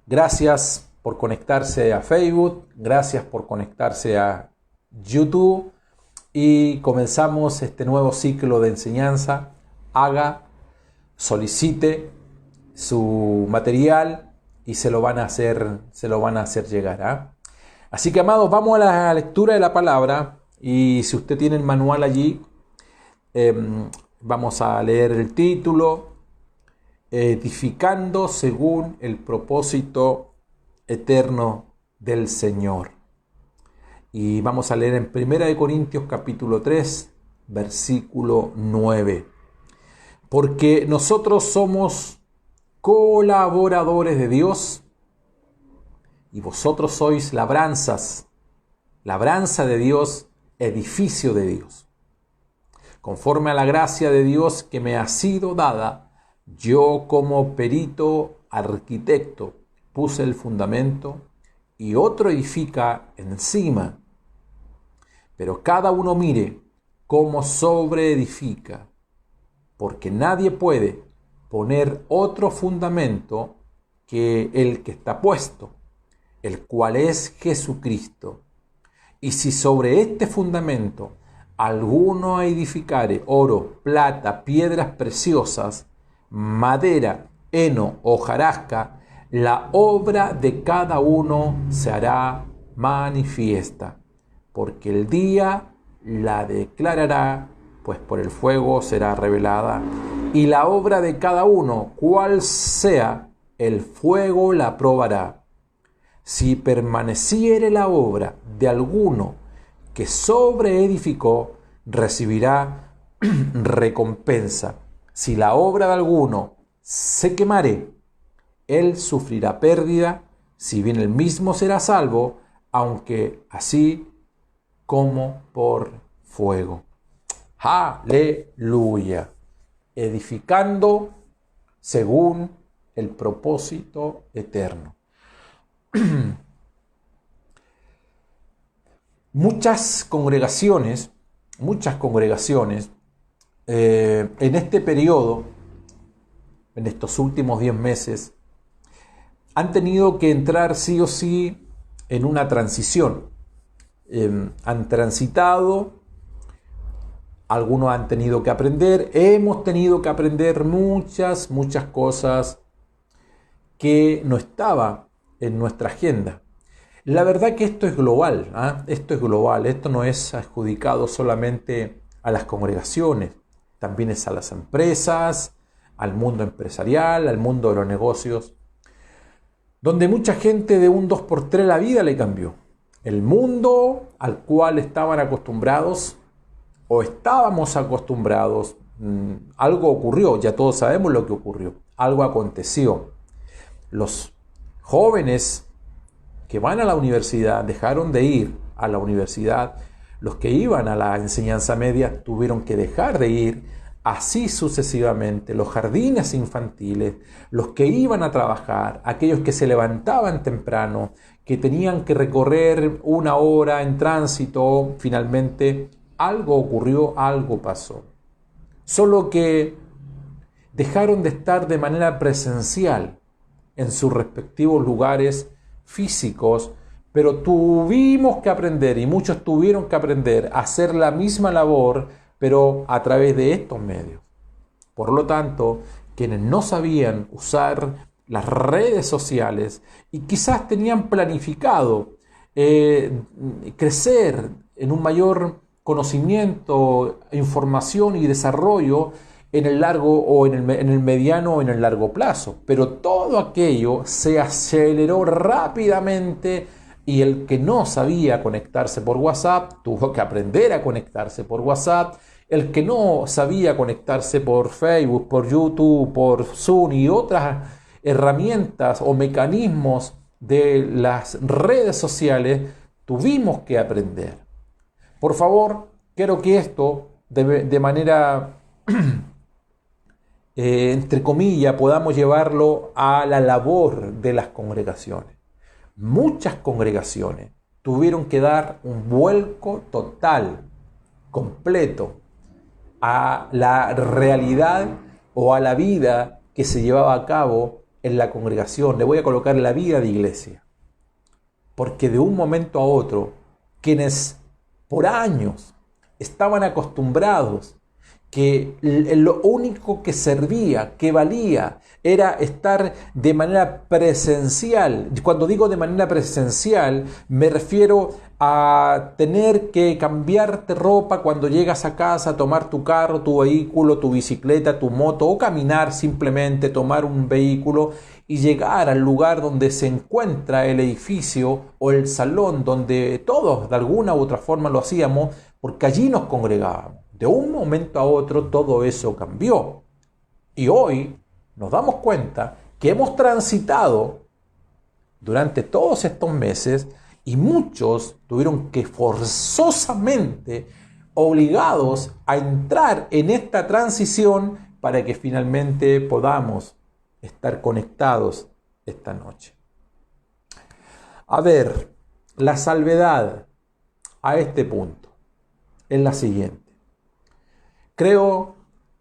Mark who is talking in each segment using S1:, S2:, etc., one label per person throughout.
S1: Gracias por conectarse a Facebook, gracias por conectarse a YouTube y comenzamos este nuevo ciclo de enseñanza. Solicite su material y se lo van a hacer llegar, ¿ah? Así que, amados, vamos a la lectura de la palabra y si usted tiene el manual allí, vamos a leer el título: Edificando según el propósito eterno del Señor. Y vamos a leer en 1 Corintios capítulo 3, versículo 9. Porque nosotros somos colaboradores de Dios y vosotros sois labranza de Dios, edificio de Dios. Conforme a la gracia de Dios que me ha sido dada, yo como perito arquitecto puse el fundamento y otro edifica encima. Pero cada uno mire cómo sobreedifica, porque nadie puede poner otro fundamento que el que está puesto, el cual es Jesucristo. Y si sobre este fundamento alguno edificare oro, plata, piedras preciosas, madera, heno, hojarasca, la obra de cada uno se hará manifiesta, porque el día la declarará, pues por el fuego será revelada, y la obra de cada uno, cual sea, el fuego la probará. Si permaneciere la obra de alguno que sobreedificó, recibirá recompensa. Si la obra de alguno se quemare, él sufrirá pérdida, si bien él mismo será salvo, aunque así como por fuego. ¡Aleluya! Edificando según el propósito eterno. Muchas congregaciones, en este periodo, en estos últimos 10 meses, han tenido que entrar sí o sí en una transición. Han transitado, algunos han tenido que aprender, hemos tenido que aprender muchas cosas que no estaba en nuestra agenda. La verdad que esto es global, esto no es adjudicado solamente a las congregaciones, también es a las empresas, al mundo empresarial, al mundo de los negocios, donde mucha gente de un 2x3 la vida le cambió. El mundo al cual estaban acostumbrados o estábamos acostumbrados, algo ocurrió, ya todos sabemos lo que ocurrió, algo aconteció. Los jóvenes que van a la universidad dejaron de ir a la universidad, los que iban a la enseñanza media tuvieron que dejar de ir, así sucesivamente, los jardines infantiles, los que iban a trabajar, aquellos que se levantaban temprano, que tenían que recorrer 1 hora en tránsito, finalmente algo ocurrió, algo pasó. Solo que dejaron de estar de manera presencial en sus respectivos lugares físicos, pero tuvimos que aprender, y muchos tuvieron que aprender a hacer la misma labor, pero a través de estos medios. Por lo tanto, quienes no sabían usar las redes sociales y quizás tenían planificado crecer en un mayor conocimiento, información y desarrollo en el largo o en el mediano o en el largo plazo, pero todo aquello se aceleró rápidamente y el que no sabía conectarse por WhatsApp tuvo que aprender a conectarse por WhatsApp. El que no sabía conectarse por Facebook, por YouTube, por Zoom y otras herramientas o mecanismos de las redes sociales, tuvimos que aprender. Por favor, quiero que esto de manera entre comillas, podamos llevarlo a la labor de las congregaciones. Muchas congregaciones tuvieron que dar un vuelco total, completo, a la realidad o a la vida que se llevaba a cabo en la congregación, le voy a colocar en la vida de iglesia. Porque de un momento a otro, quienes por años estaban acostumbrados que lo único que servía, que valía, era estar de manera presencial. Cuando digo de manera presencial, me refiero a tener que cambiarte ropa cuando llegas a casa, tomar tu carro, tu vehículo, tu bicicleta, tu moto, o caminar simplemente, tomar un vehículo y llegar al lugar donde se encuentra el edificio o el salón donde todos de alguna u otra forma lo hacíamos, porque allí nos congregábamos. De un momento a otro todo eso cambió. Y hoy nos damos cuenta que hemos transitado durante todos estos meses y muchos tuvieron que forzosamente obligados a entrar en esta transición para que finalmente podamos estar conectados esta noche. A ver, la salvedad a este punto es la siguiente. Creo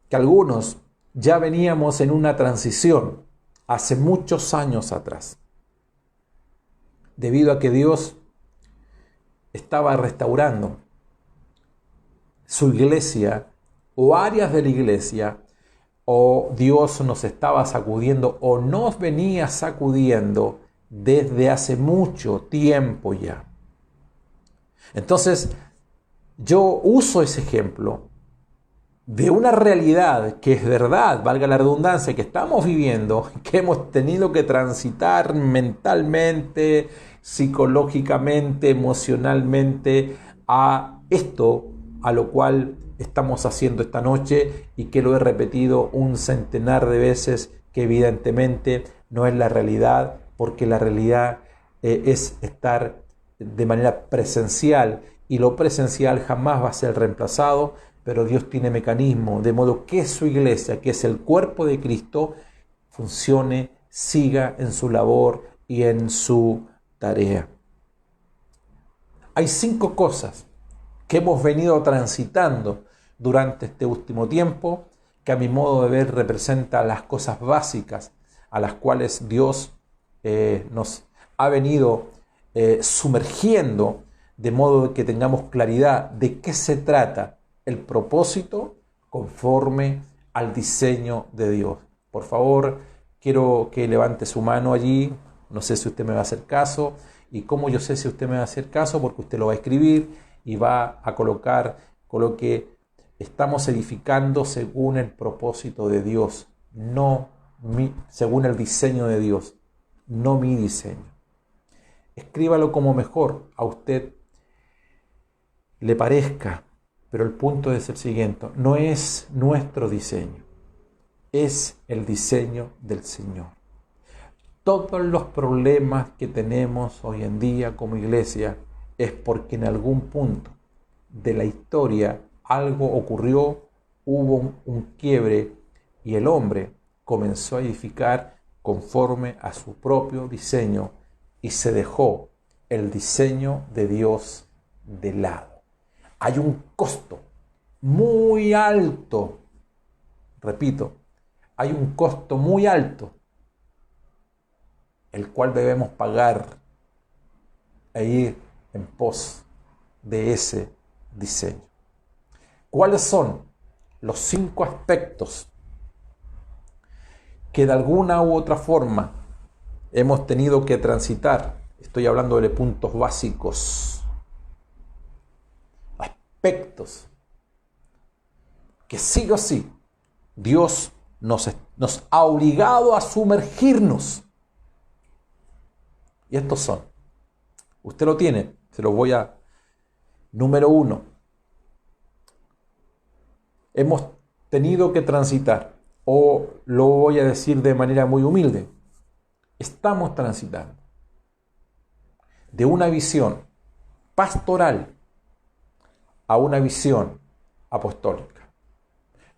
S1: que algunos ya veníamos en una transición hace muchos años atrás, debido a que Dios estaba restaurando su iglesia o áreas de la iglesia, o Dios nos estaba sacudiendo o nos venía sacudiendo desde hace mucho tiempo ya. Entonces, yo uso ese ejemplo de una realidad que es verdad, valga la redundancia, que estamos viviendo, que hemos tenido que transitar mentalmente, psicológicamente, emocionalmente, a esto a lo cual estamos haciendo esta noche, y que lo he repetido un centenar de veces, que evidentemente no es la realidad, porque la realidad es estar de manera presencial, y lo presencial jamás va a ser reemplazado, pero Dios tiene mecanismos, de modo que su iglesia, que es el cuerpo de Cristo, funcione, siga en su labor y en su tarea. Hay 5 cosas que hemos venido transitando durante este último tiempo, que a mi modo de ver representan las cosas básicas a las cuales Dios nos ha venido sumergiendo, de modo que tengamos claridad de qué se trata el propósito conforme al diseño de Dios. Por favor, quiero que levante su mano allí. No sé si usted me va a hacer caso. ¿Y cómo yo sé si usted me va a hacer caso? Porque usted lo va a escribir y va a coloque: estamos edificando según el propósito de Dios, según el diseño de Dios, no mi diseño. Escríbalo como mejor a usted le parezca. Pero el punto es el siguiente: no es nuestro diseño, es el diseño del Señor. Todos los problemas que tenemos hoy en día como iglesia es porque en algún punto de la historia algo ocurrió, hubo un quiebre, y el hombre comenzó a edificar conforme a su propio diseño y se dejó el diseño de Dios de lado. Hay un costo muy alto, repito, hay un costo muy alto, el cual debemos pagar e ir en pos de ese diseño. ¿Cuáles son los 5 aspectos que de alguna u otra forma hemos tenido que transitar? Estoy hablando de puntos básicos, aspectos que sí o sí Dios nos ha obligado a sumergirnos. Y estos son, usted lo tiene, se los voy a... Número 1, hemos tenido que transitar, o lo voy a decir de manera muy humilde, estamos transitando de una visión pastoral a una visión apostólica.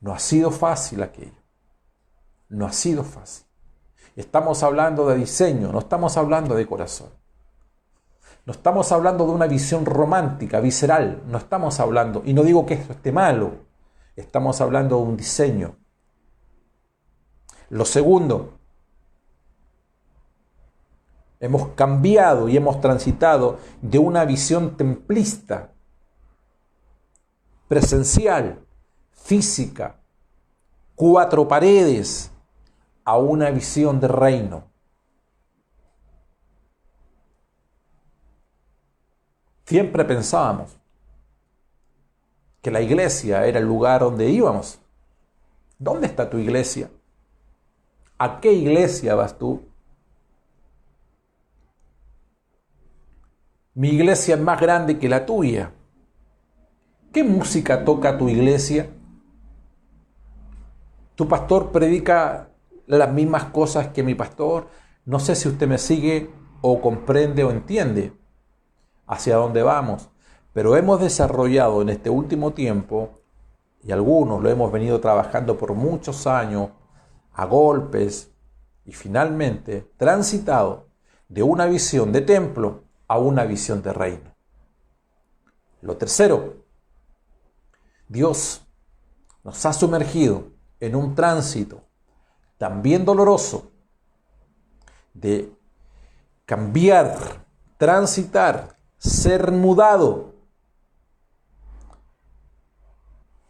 S1: No ha sido fácil aquello. No ha sido fácil. Estamos hablando de diseño, no estamos hablando de corazón. No estamos hablando de una visión romántica, visceral. No estamos hablando, y no digo que esto esté malo, estamos hablando de un diseño. Lo segundo, Hemos cambiado y hemos transitado de una visión templista, presencial, física, 4 paredes, a una visión de reino. Siempre pensábamos que la iglesia era el lugar donde íbamos. ¿Dónde está tu iglesia? ¿A qué iglesia vas tú? Mi iglesia es más grande que la tuya. ¿Qué música toca tu iglesia? ¿Tu pastor predica las mismas cosas que mi pastor? No sé si usted me sigue o comprende o entiende hacia dónde vamos, pero hemos desarrollado en este último tiempo, y algunos lo hemos venido trabajando por muchos años, a golpes, y finalmente transitado de una visión de templo a una visión de reino. Lo tercero, Dios nos ha sumergido en un tránsito también doloroso de cambiar, transitar, ser mudado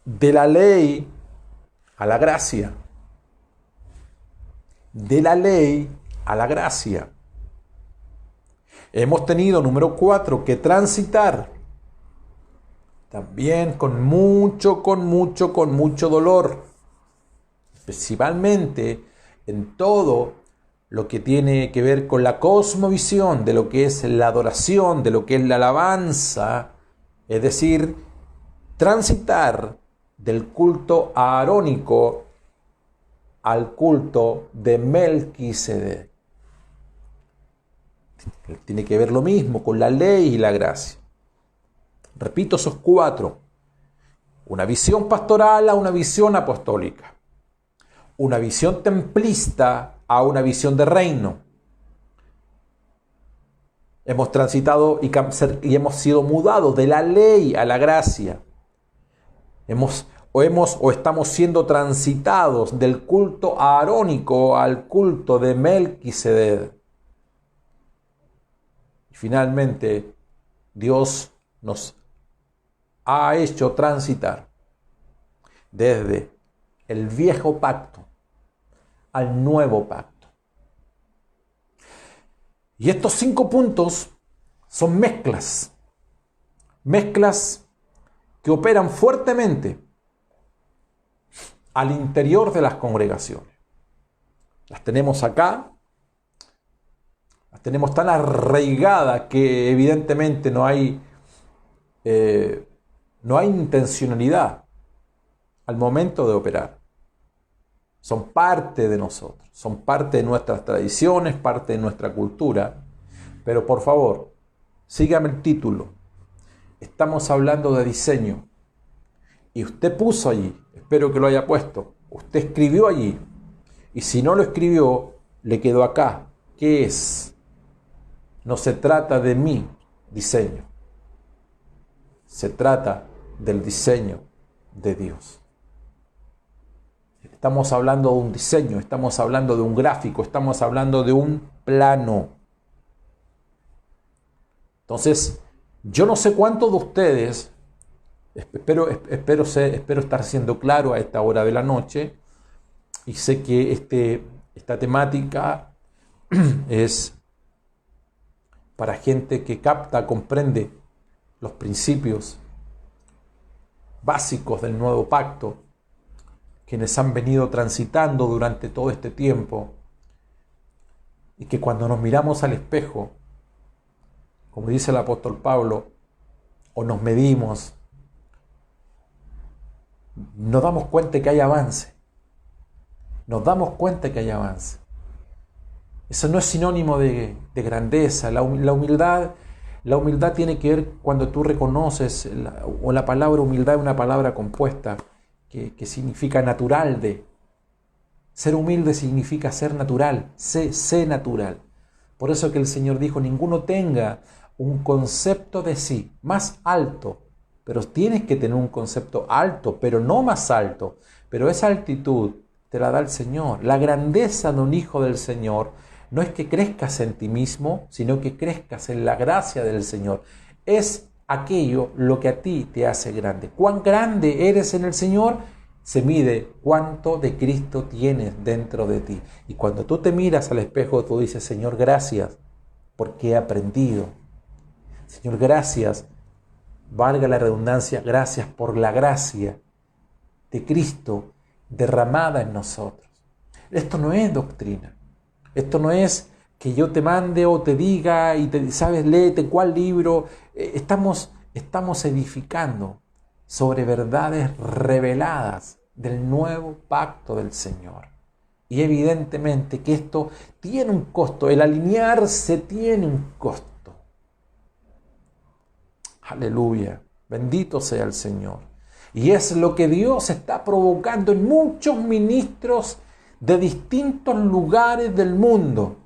S1: de la ley a la gracia. De la ley a la gracia. Hemos tenido, número 4, que transitar también con mucho dolor, principalmente en todo lo que tiene que ver con la cosmovisión de lo que es la adoración, de lo que es la alabanza, es decir, transitar del culto aarónico al culto de Melquisedec. Tiene que ver lo mismo con la ley y la gracia. Repito esos 4. Una visión pastoral a una visión apostólica. Una visión templista a una visión de reino. Hemos transitado y hemos sido mudados de la ley a la gracia. Estamos siendo transitados del culto aarónico al culto de Melquisedec. Y finalmente, Dios nos ha hecho transitar desde el viejo pacto al nuevo pacto. Y estos 5 puntos son mezclas que operan fuertemente al interior de las congregaciones. Las tenemos acá, las tenemos tan arraigadas que evidentemente no hay intencionalidad al momento de operar. Son parte de nosotros, son parte de nuestras tradiciones, parte de nuestra cultura. Pero por favor, sígame el título. Estamos hablando de diseño. Y usted puso allí, espero que lo haya puesto, usted escribió allí. Y si no lo escribió, le quedó acá. ¿Qué es? No se trata de mi diseño. Se trata del diseño de Dios. Estamos hablando de un diseño, estamos hablando de un gráfico, estamos hablando de un plano. Entonces, yo no sé cuántos de ustedes, espero estar siendo claro a esta hora de la noche, y sé que esta temática es para gente que capta, comprende los principios básicos del nuevo pacto, quienes han venido transitando durante todo este tiempo, y que cuando nos miramos al espejo, como dice el apóstol Pablo, o nos medimos, nos damos cuenta que hay avance. Nos damos cuenta que hay avance. Eso no es sinónimo de grandeza. La humildad tiene que ver cuando tú reconoces, o la palabra humildad es una palabra compuesta que significa natural de. Ser humilde significa ser natural, sé natural. Por eso que el Señor dijo, ninguno tenga un concepto de sí más alto, pero tienes que tener un concepto alto, pero no más alto. Pero esa altitud te la da el Señor. La grandeza de un hijo del Señor no es que crezcas en ti mismo, sino que crezcas en la gracia del Señor. Es aquello lo que a ti te hace grande. ¿Cuán grande eres en el Señor? Se mide cuánto de Cristo tienes dentro de ti. Y cuando tú te miras al espejo, tú dices, Señor, gracias porque he aprendido. Señor, gracias, valga la redundancia, gracias por la gracia de Cristo derramada en nosotros. Esto no es doctrina. Esto no es que yo te mande o te diga y te sabes, léete cuál libro. Estamos edificando sobre verdades reveladas del nuevo pacto del Señor. Y evidentemente que esto tiene un costo, el alinearse tiene un costo. Aleluya, bendito sea el Señor. Y es lo que Dios está provocando en muchos ministros de distintos lugares del mundo.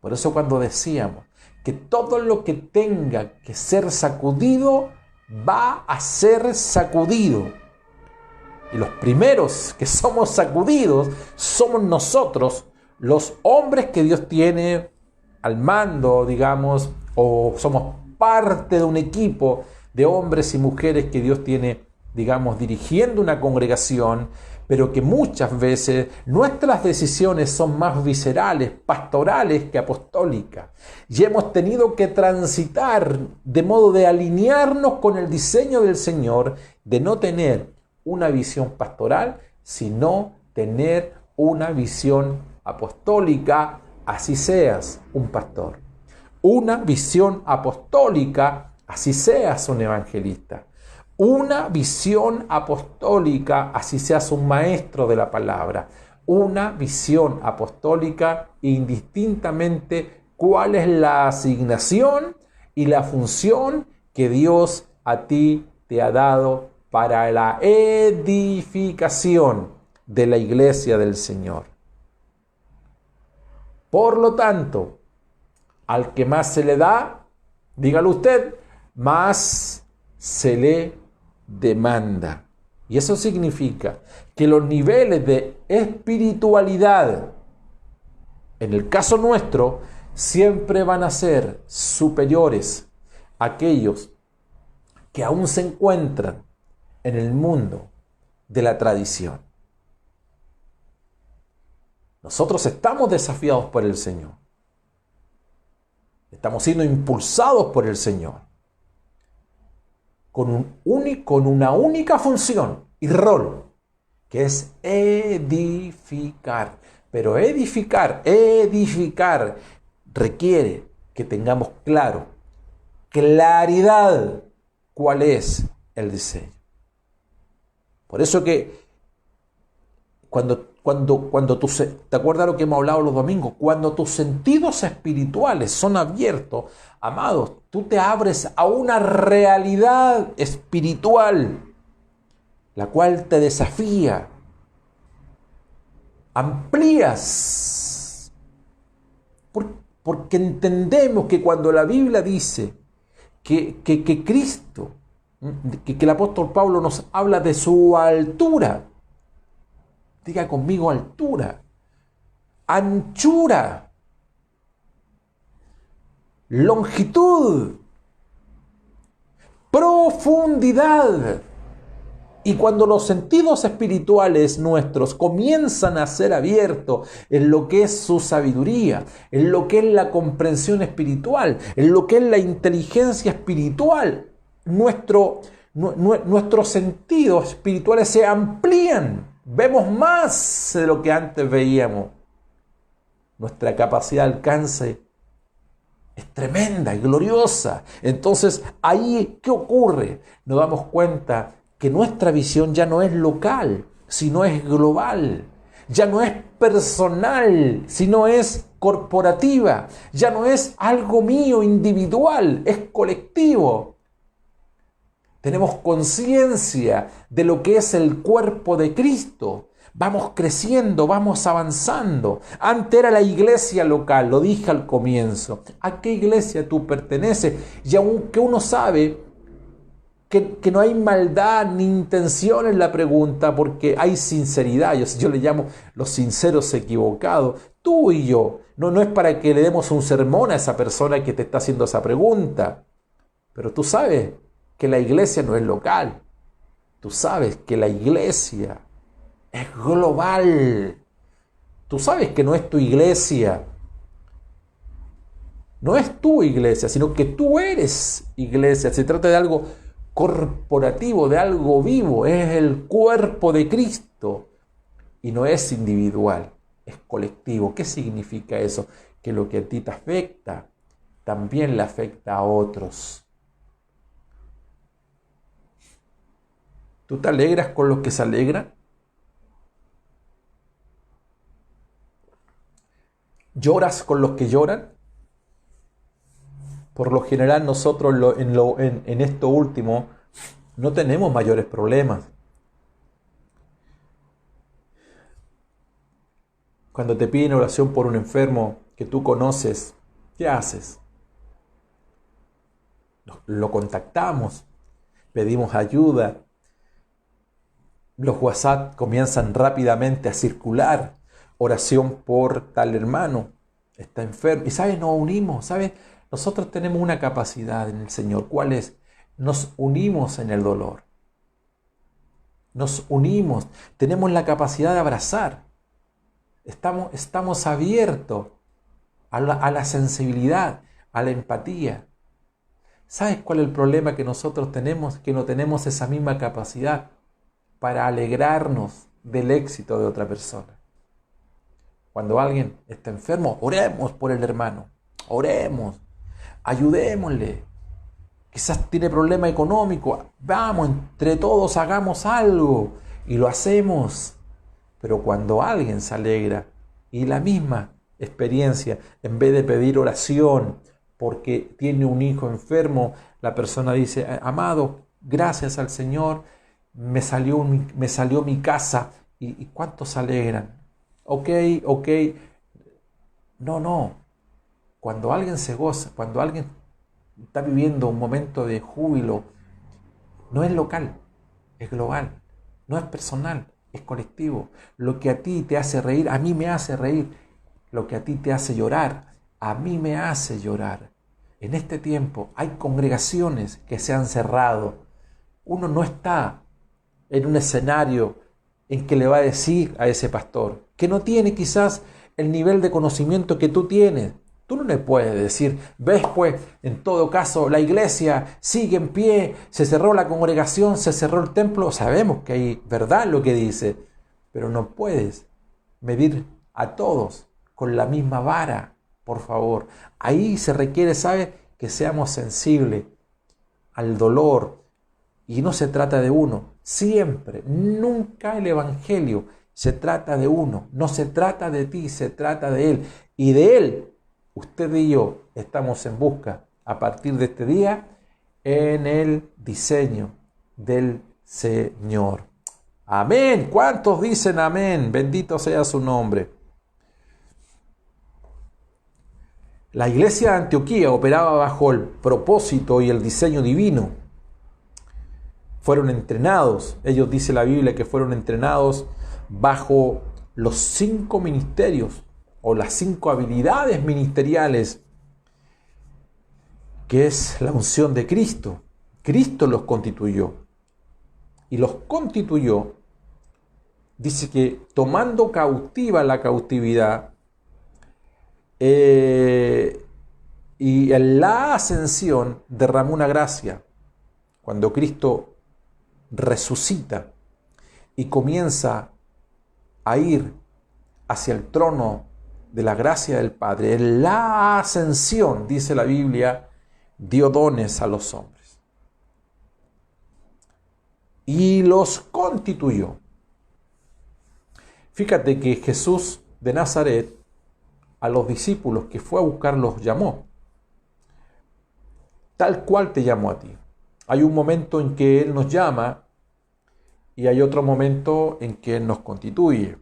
S1: Por eso cuando decíamos que todo lo que tenga que ser sacudido, va a ser sacudido. Y los primeros que somos sacudidos somos nosotros, los hombres que Dios tiene al mando, digamos, o somos parte de un equipo de hombres y mujeres que Dios tiene, digamos, dirigiendo una congregación, pero que muchas veces nuestras decisiones son más viscerales, pastorales que apostólicas. Y hemos tenido que transitar de modo de alinearnos con el diseño del Señor, de no tener una visión pastoral, sino tener una visión apostólica, así seas un pastor. Una visión apostólica, así seas un evangelista. Una visión apostólica, así seas un maestro de la palabra. Una visión apostólica, indistintamente cuál es la asignación y la función que Dios a ti te ha dado para la edificación de la iglesia del Señor. Por lo tanto, al que más se le da, dígalo usted, más se le demanda. Y eso significa que los niveles de espiritualidad, en el caso nuestro, siempre van a ser superiores a aquellos que aún se encuentran en el mundo de la tradición. Nosotros estamos desafiados por el Señor. Estamos siendo impulsados por el Señor. Con una única función y rol, que es edificar. Pero edificar requiere que tengamos claridad, cuál es el diseño. Por eso que cuando ¿te acuerdas lo que hemos hablado los domingos? Cuando tus sentidos espirituales son abiertos, amados, tú te abres a una realidad espiritual, la cual te desafía, amplías, porque entendemos que cuando la Biblia dice que Cristo, que el apóstol Pablo nos habla de su altura, diga conmigo altura, anchura, longitud, profundidad. Y cuando los sentidos espirituales nuestros comienzan a ser abiertos en lo que es su sabiduría, en lo que es la comprensión espiritual, en lo que es la inteligencia espiritual, nuestros sentidos espirituales se amplían. Vemos más de lo que antes veíamos. Nuestra capacidad de alcance es tremenda y gloriosa. Entonces, ahí, ¿qué ocurre? Nos damos cuenta que nuestra visión ya no es local, sino es global. Ya no es personal, sino es corporativa. Ya no es algo mío individual, es colectivo. Tenemos conciencia de lo que es el cuerpo de Cristo. Vamos creciendo, vamos avanzando. Antes era la iglesia local, lo dije al comienzo. ¿A qué iglesia tú perteneces? Y aunque uno sabe que no hay maldad ni intención en la pregunta, porque hay sinceridad. Yo le llamo los sinceros equivocados. Tú y yo. No es para que le demos un sermón a esa persona que te está haciendo esa pregunta. Pero tú sabes que la iglesia no es local. Tú sabes que la iglesia es global. Tú sabes que no es tu iglesia. No es tu iglesia, sino que tú eres iglesia. Se trata de algo corporativo, de algo vivo. Es el cuerpo de Cristo. Y no es individual, es colectivo. ¿Qué significa eso? Que lo que a ti te afecta, también le afecta a otros. ¿Tú te alegras con los que se alegran? ¿Lloras con los que lloran? Por lo general nosotros en esto último no tenemos mayores problemas. Cuando te piden oración por un enfermo que tú conoces, ¿qué haces? Lo contactamos, pedimos ayuda. Los WhatsApp comienzan rápidamente a circular. Oración por tal hermano, está enfermo. Y ¿sabes? Nos unimos, ¿sabes? Nosotros tenemos una capacidad en el Señor. ¿Cuál es? Nos unimos en el dolor. Nos unimos. Tenemos la capacidad de abrazar. Estamos abiertos a la sensibilidad, a la empatía. ¿Sabes cuál es el problema que nosotros tenemos? Que no tenemos esa misma capacidad para alegrarnos del éxito de otra persona. Cuando alguien está enfermo, oremos por el hermano. Oremos. Ayudémosle. Quizás tiene problema económico. Vamos, entre todos hagamos algo. Y lo hacemos. Pero cuando alguien se alegra y la misma experiencia, en vez de pedir oración porque tiene un hijo enfermo, la persona dice, amado, gracias al Señor, me salió mi casa. ¿Y cuántos se alegran? Ok. No. Cuando alguien se goza, cuando alguien está viviendo un momento de júbilo, no es local, es global, no es personal, es colectivo. Lo que a ti te hace reír, a mí me hace reír. Lo que a ti te hace llorar, a mí me hace llorar. En este tiempo hay congregaciones que se han cerrado. Uno no está en un escenario en que le va a decir a ese pastor, que no tiene quizás el nivel de conocimiento que tú tienes. Tú no le puedes decir, ves pues, en todo caso, la iglesia sigue en pie, se cerró la congregación, se cerró el templo. Sabemos que hay verdad en lo que dice, pero no puedes medir a todos con la misma vara, por favor. Ahí se requiere, ¿sabes?, que seamos sensibles al dolor. Y no se trata de uno, siempre, nunca el evangelio se trata de uno, no se trata de ti, se trata de Él. Y de Él, usted y yo estamos en busca, a partir de este día, en el diseño del Señor. Amén. ¿Cuántos dicen amén? Bendito sea su nombre. La iglesia de Antioquía operaba bajo el propósito y el diseño divino. Fueron entrenados, ellos dice la Biblia que fueron entrenados bajo los 5 ministerios o las 5 habilidades ministeriales, que es la unción de Cristo. Cristo los constituyó. Y los constituyó, dice que tomando cautiva la cautividad, y en la ascensión derramó una gracia. Cuando Cristo resucita y comienza a ir hacia el trono de la gracia del Padre, en la ascensión, dice la Biblia, dio dones a los hombres y los constituyó. Fíjate que Jesús de Nazaret a los discípulos que fue a buscar los llamó, tal cual te llamó a ti. Hay un momento en que Él nos llama y hay otro momento en que Él nos constituye.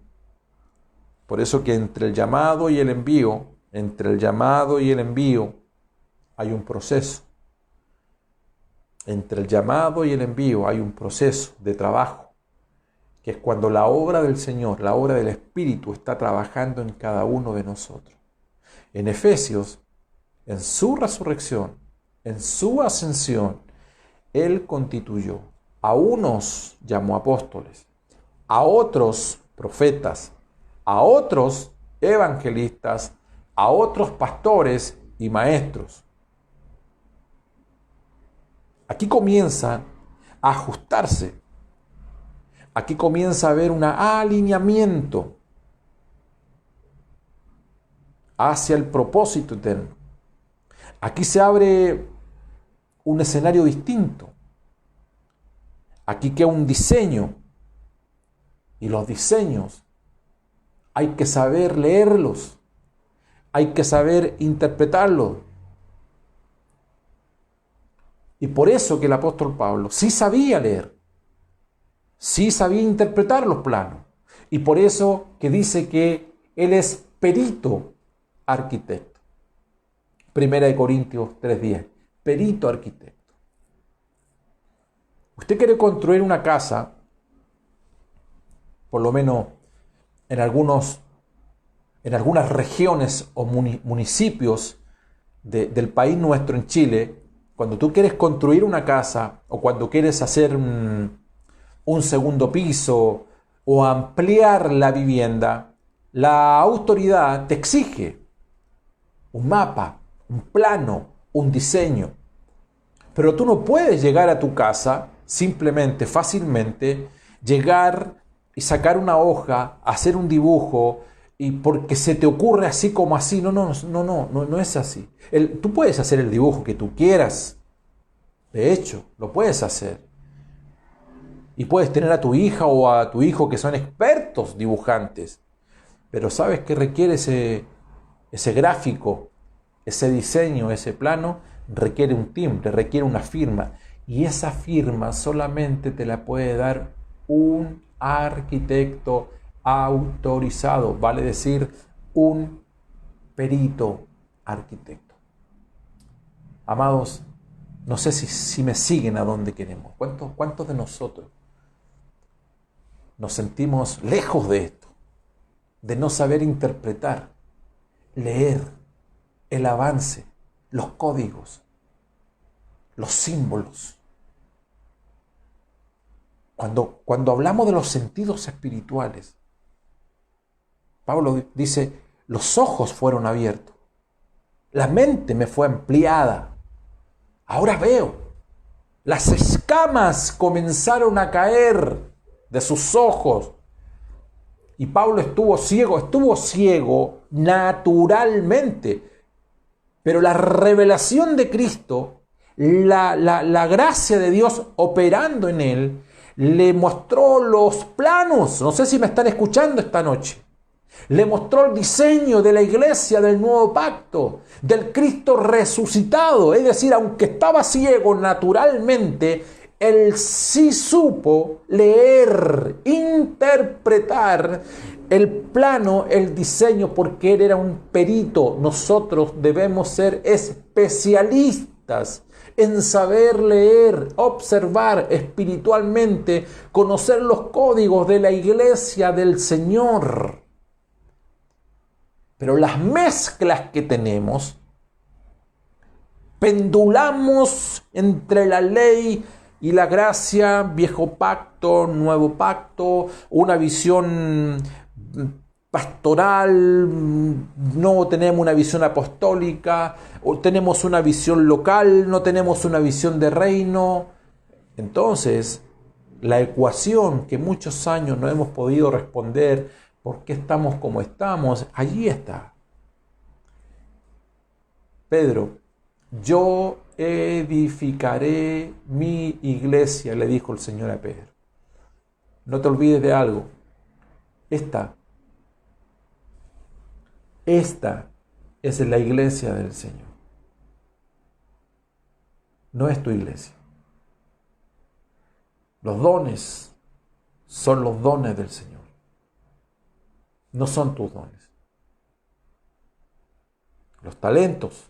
S1: Por eso que entre el llamado y el envío, hay un proceso. Entre el llamado y el envío hay un proceso de trabajo, que es cuando la obra del Señor, la obra del Espíritu está trabajando en cada uno de nosotros. En Efesios, en su resurrección, en su ascensión, Él constituyó. A unos llamó apóstoles, a otros profetas, a otros evangelistas, a otros pastores y maestros. Aquí comienza a ajustarse. Aquí comienza a haber un alineamiento hacia el propósito eterno. Aquí se abre un escenario distinto. Aquí queda un diseño. Y los diseños hay que saber leerlos. Hay que saber interpretarlos. Y por eso que el apóstol Pablo sí sabía leer. Sí sabía interpretar los planos. Y por eso que dice que él es perito arquitecto. Primera de Corintios 3:10. Perito arquitecto. Usted quiere construir una casa, por lo menos en algunas regiones o municipios del país nuestro en Chile, cuando tú quieres construir una casa o cuando quieres hacer un segundo piso o ampliar la vivienda, la autoridad te exige un mapa, un plano, un diseño. Pero tú no puedes llegar a tu casa simplemente, fácilmente, llegar y sacar una hoja, hacer un dibujo y porque se te ocurre así como así. No es así. Tú puedes hacer el dibujo que tú quieras. De hecho, lo puedes hacer. Y puedes tener a tu hija o a tu hijo que son expertos dibujantes. Pero ¿sabes qué requiere ese gráfico, ese diseño, ese plano? Requiere un timbre, requiere una firma. Y esa firma solamente te la puede dar un arquitecto autorizado, vale decir, un perito arquitecto. Amados, no sé si me siguen a donde queremos. ¿Cuántos de nosotros nos sentimos lejos de esto? De no saber interpretar, leer el avance, los códigos, los símbolos. Cuando hablamos de los sentidos espirituales, Pablo dice, los ojos fueron abiertos, la mente me fue ampliada, ahora veo, las escamas comenzaron a caer de sus ojos. Y Pablo estuvo ciego naturalmente, pero la revelación de Cristo, la gracia de Dios operando en él, le mostró los planos. No sé si me están escuchando esta noche. Le mostró el diseño de la iglesia del nuevo pacto, del Cristo resucitado. Es decir, aunque estaba ciego naturalmente, él sí supo leer, interpretar el plano, el diseño, porque él era un perito. Nosotros debemos ser especialistas en saber leer, observar espiritualmente, conocer los códigos de la iglesia del Señor. Pero las mezclas que tenemos, pendulamos entre la ley y la gracia, viejo pacto, nuevo pacto, una visión pastoral, no tenemos una visión apostólica, o tenemos una visión local, no tenemos una visión de reino. Entonces, la ecuación que muchos años no hemos podido responder, ¿por qué estamos como estamos? Allí está. Pedro, yo edificaré mi iglesia, le dijo el Señor a Pedro. No te olvides de algo. Esta es la iglesia del Señor. No es tu iglesia. Los dones son los dones del Señor. No son tus dones. Los talentos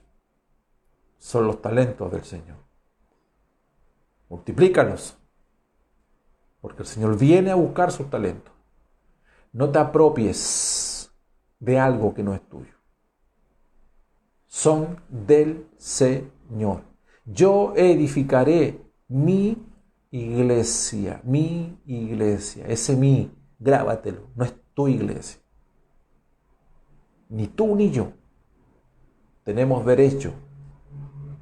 S1: son los talentos del Señor. multiplícalos, porque el Señor viene a buscar sus talentos. No te apropies de algo que no es tuyo. Son del Señor. Yo edificaré mi iglesia, ese mí, grábatelo, no es tu iglesia. Ni tú ni yo tenemos derecho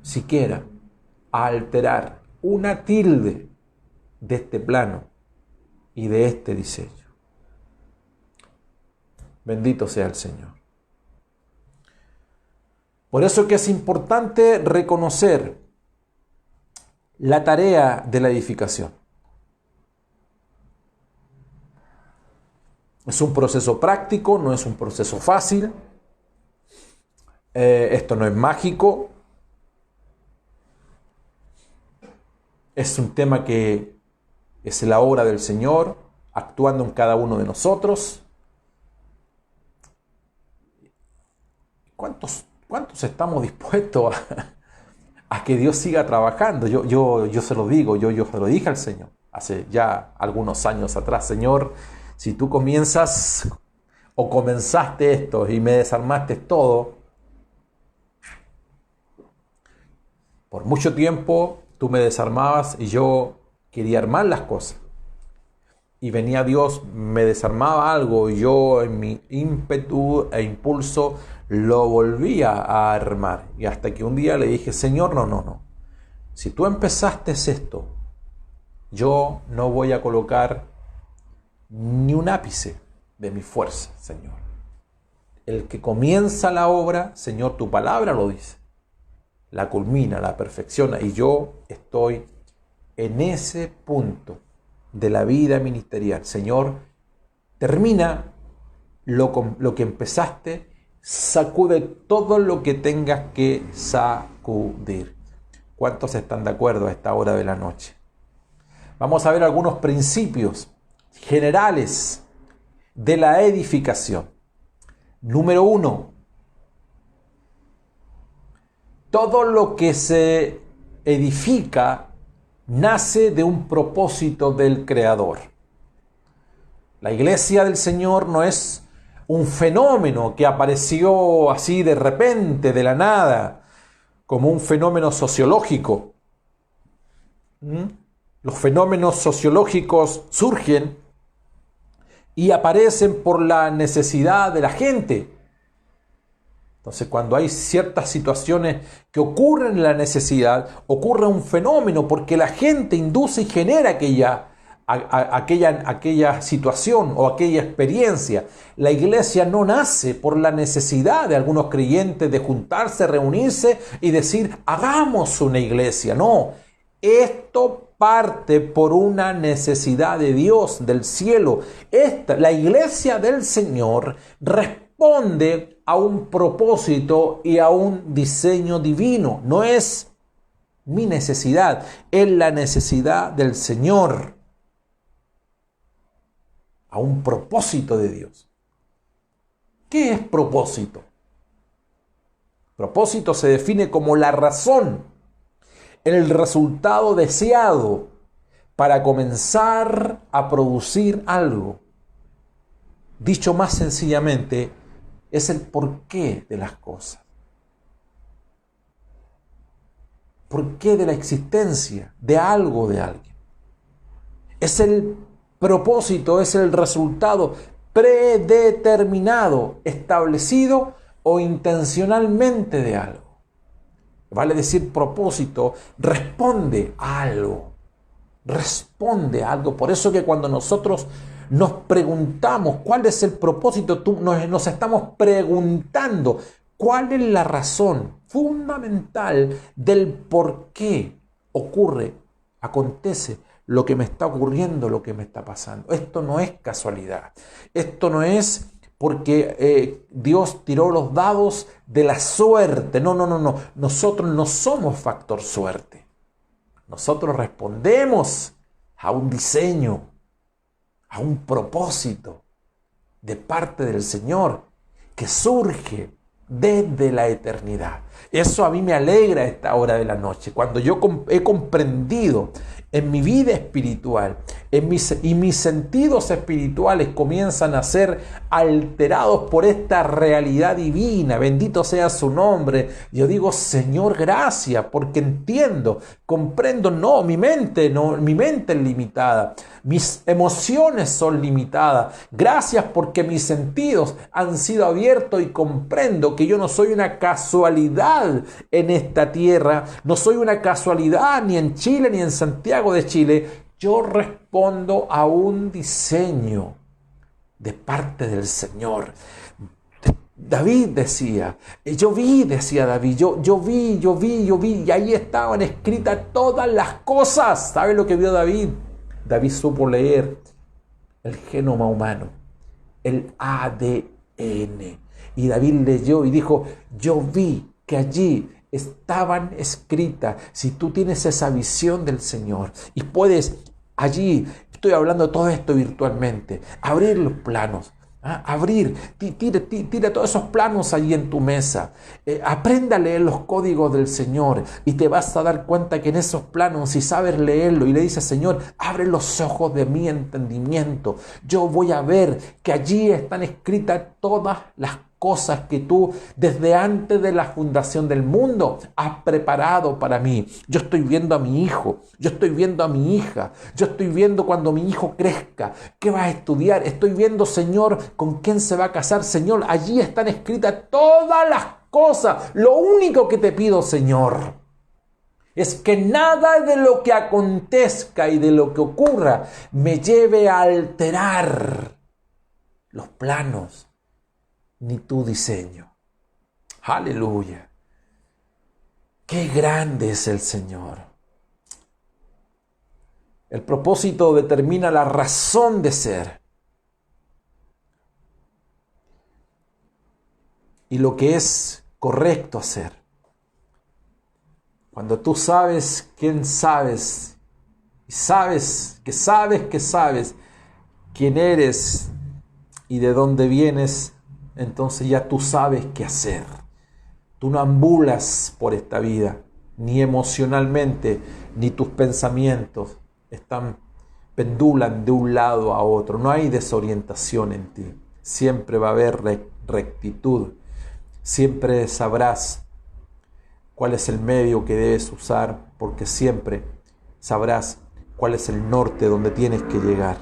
S1: siquiera a alterar una tilde de este plano y de este diseño. Bendito sea el Señor. Por eso que es importante reconocer la tarea de la edificación. Es un proceso práctico, no es un proceso fácil. Esto no es mágico. Es un tema que es la obra del Señor actuando en cada uno de nosotros. ¿Cuántos estamos dispuestos a que Dios siga trabajando? Yo se lo digo, yo se lo dije al Señor hace ya algunos años atrás. Señor, si tú comienzas o comenzaste esto y me desarmaste todo, por mucho tiempo tú me desarmabas y yo quería armar las cosas. Y venía Dios, me desarmaba algo y yo en mi ímpetu e impulso lo volvía a armar. Y hasta que un día le dije, Señor, no. Si tú empezaste esto, yo no voy a colocar ni un ápice de mi fuerza, Señor. El que comienza la obra, Señor, tu palabra lo dice. La culmina, la perfecciona. Y yo estoy en ese punto de la vida ministerial. Señor, termina lo que empezaste, sacude todo lo que tengas que sacudir. ¿Cuántos están de acuerdo a esta hora de la noche? Vamos a ver algunos principios generales de la edificación. Número 1. Todo lo que se edifica nace de un propósito del Creador. La iglesia del Señor no es un fenómeno que apareció así de repente, de la nada, como un fenómeno sociológico. Los fenómenos sociológicos surgen y aparecen por la necesidad de la gente. Entonces, cuando hay ciertas situaciones que ocurren en la necesidad, ocurre un fenómeno porque la gente induce y genera aquella situación o aquella experiencia. La iglesia no nace por la necesidad de algunos creyentes de juntarse, reunirse y decir, hagamos una iglesia. No, esto parte por una necesidad de Dios, del cielo. La iglesia del Señor responde a un propósito y a un diseño divino. No es mi necesidad, es la necesidad del Señor. A un propósito de Dios. ¿Qué es propósito? Propósito se define como la razón, el resultado deseado para comenzar a producir algo. Dicho más sencillamente, es el porqué de las cosas. ¿Porqué de la existencia de algo, de alguien? Es el propósito, es el resultado predeterminado, establecido o intencionalmente de algo. Vale decir propósito, responde a algo. Responde a algo. Por eso que cuando nosotros nos preguntamos cuál es el propósito, nos estamos preguntando cuál es la razón fundamental del por qué ocurre, acontece lo que me está ocurriendo, lo que me está pasando. Esto no es casualidad. Esto no es porque Dios tiró los dados de la suerte. No. Nosotros no somos factor suerte. Nosotros respondemos a un diseño, a un propósito de parte del Señor que surge desde la eternidad. Eso a mí me alegra a esta hora de la noche, cuando yo he comprendido en mi vida espiritual, y mis sentidos espirituales comienzan a ser alterados por esta realidad divina. Bendito sea su nombre. Yo digo, Señor, gracias, porque entiendo, comprendo. Mi mente es limitada. Mis emociones son limitadas. Gracias porque mis sentidos han sido abiertos y comprendo que yo no soy una casualidad en esta tierra. No soy una casualidad ni en Chile ni en Santiago de Chile. Yo respondo a un diseño de parte del Señor. David decía, decía David, yo vi, y ahí estaban escritas todas las cosas. ¿Sabe lo que vio David? David supo leer el genoma humano, el ADN. Y David leyó y dijo, yo vi que allí estaban escritas. Si tú tienes esa visión del Señor y puedes allí, estoy hablando de todo esto virtualmente, abrir los planos, tira todos esos planos allí en tu mesa, aprenda a leer los códigos del Señor y te vas a dar cuenta que en esos planos, si sabes leerlo y le dices, Señor, abre los ojos de mi entendimiento, yo voy a ver que allí están escritas todas las cosas que tú desde antes de la fundación del mundo has preparado para mí. Yo estoy viendo a mi hijo, yo estoy viendo a mi hija, yo estoy viendo cuando mi hijo crezca, qué va a estudiar, estoy viendo, Señor, con quién se va a casar. Señor, allí están escritas todas las cosas. Lo único que te pido, Señor, es que nada de lo que acontezca y de lo que ocurra me lleve a alterar los planos ni tu diseño. Aleluya. Qué grande es el Señor. El propósito determina la razón de ser y lo que es correcto hacer. Cuando tú sabes quién sabes y sabes quién eres y de dónde vienes, entonces ya tú sabes qué hacer. Tú no ambulas por esta vida, ni emocionalmente, ni tus pensamientos pendulan de un lado a otro. No hay desorientación en ti. Siempre va a haber rectitud. Siempre sabrás cuál es el medio que debes usar, porque siempre sabrás cuál es el norte donde tienes que llegar.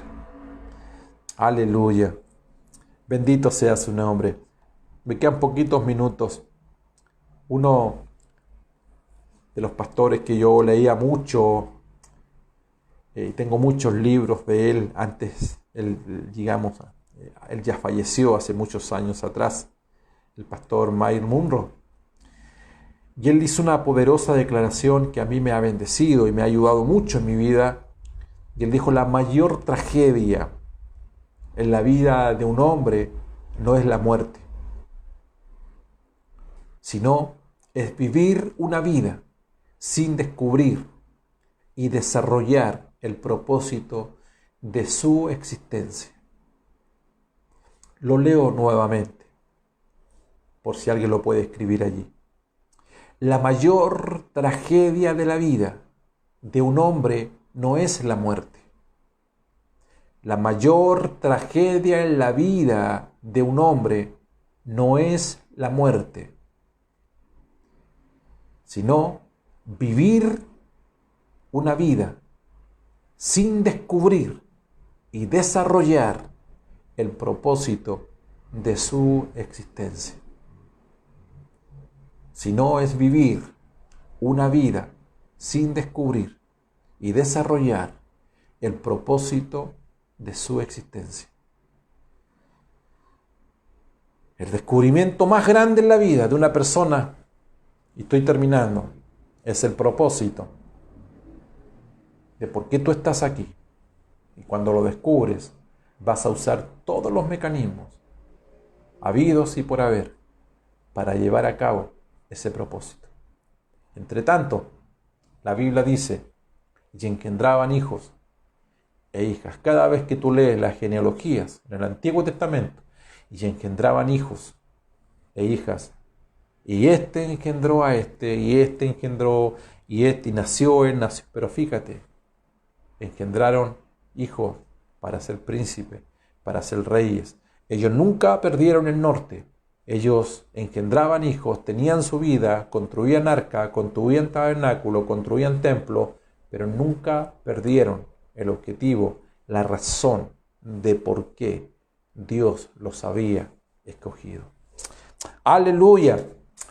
S1: Aleluya. Bendito sea su nombre. Me quedan poquitos minutos. Uno de los pastores que yo leía mucho, tengo muchos libros de él, él ya falleció hace muchos años atrás, el pastor Myles Munroe. Y él hizo una poderosa declaración que a mí me ha bendecido y me ha ayudado mucho en mi vida. Y él dijo, la mayor tragedia en la vida de un hombre no es la muerte, sino es vivir una vida sin descubrir y desarrollar el propósito de su existencia. Lo leo nuevamente, por si alguien lo puede escribir allí. La mayor tragedia de la vida de un hombre no es la muerte. La mayor tragedia en la vida de un hombre no es la muerte, sino vivir una vida sin descubrir y desarrollar el propósito de su existencia. Si no es vivir una vida sin descubrir y desarrollar el propósito de su existencia. El descubrimiento más grande en la vida de una persona, y estoy terminando, es el propósito de por qué tú estás aquí. Y cuando lo descubres, vas a usar todos los mecanismos habidos y por haber para llevar a cabo ese propósito. Entre tanto, la Biblia dice, y engendraban hijos e hijas. Cada vez que tú lees las genealogías en el Antiguo Testamento, y engendraban hijos e hijas, y este engendró a este, y este engendró, y este, y nació él, nació. Pero fíjate, engendraron hijos para ser príncipes, para ser reyes. Ellos nunca perdieron el norte. Ellos engendraban hijos, tenían su vida, construían arca, construían tabernáculo, construían templo, pero nunca perdieron el objetivo, la razón de por qué Dios los había escogido. Aleluya,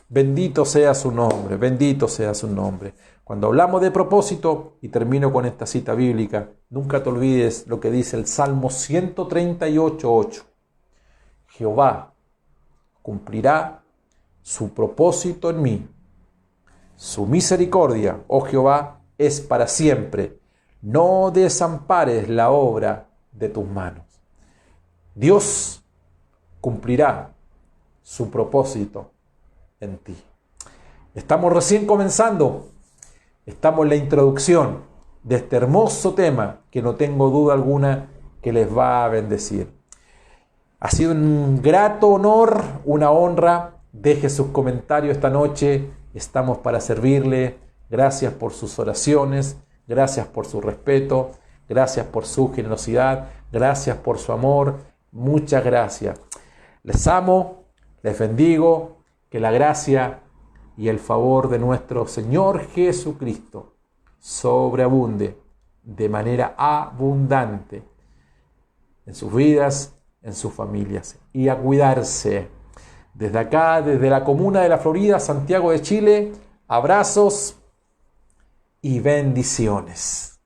S1: bendito sea su nombre, bendito sea su nombre. Cuando hablamos de propósito, y termino con esta cita bíblica, nunca te olvides lo que dice el Salmo 138:8. Jehová cumplirá su propósito en mí. Su misericordia, oh Jehová, es para siempre. No desampares la obra de tus manos. Dios cumplirá su propósito en ti. Estamos recién comenzando. Estamos en la introducción de este hermoso tema que no tengo duda alguna que les va a bendecir. Ha sido un grato honor, una honra. Deje sus comentarios esta noche. Estamos para servirle. Gracias por sus oraciones. Gracias por su respeto. Gracias por su generosidad. Gracias por su amor. Muchas gracias. Les amo, les bendigo. Que la gracia y el favor de nuestro Señor Jesucristo sobreabunde de manera abundante en sus vidas, en sus familias, y a cuidarse. Desde acá, desde la comuna de La Florida, Santiago de Chile, abrazos y bendiciones.